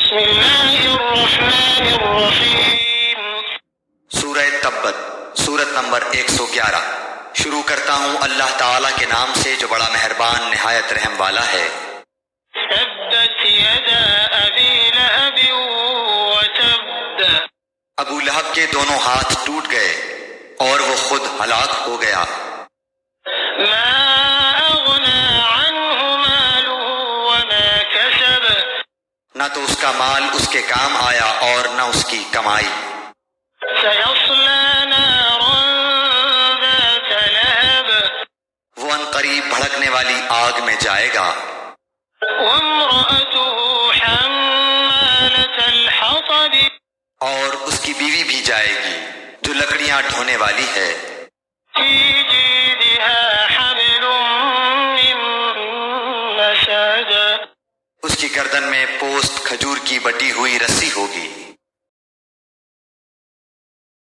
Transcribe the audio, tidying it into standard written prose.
بسم اللہ الرحمن الرحیم۔ سورہ تبت، سورت نمبر 111۔ شروع کرتا ہوں اللہ تعالیٰ کے نام سے جو بڑا مہربان نہایت رحم والا ہے۔ تبت یدا ابی لہب وتب۔ ابو لہب کے دونوں ہاتھ ٹوٹ گئے اور وہ خود ہلاک ہو گیا۔ ما اغنى عنه ماله وما كسب۔ نہ تو اس کا مال اس کے کام آیا اور نہ اس کی کمائی۔ سيصلى نارا ذات لهب۔ وہ عنقریب بھڑکنے والی آگ میں جائے گا۔ وامرأته حمالة الحطب۔ اور اس کی بیوی بھی جائے گی جو لکڑیاں ڈھونے والی ہے۔ في جيدها حبل من مسد۔ اس کی گردن میں پوست کھجور کی بٹی ہوئی رسی ہوگی۔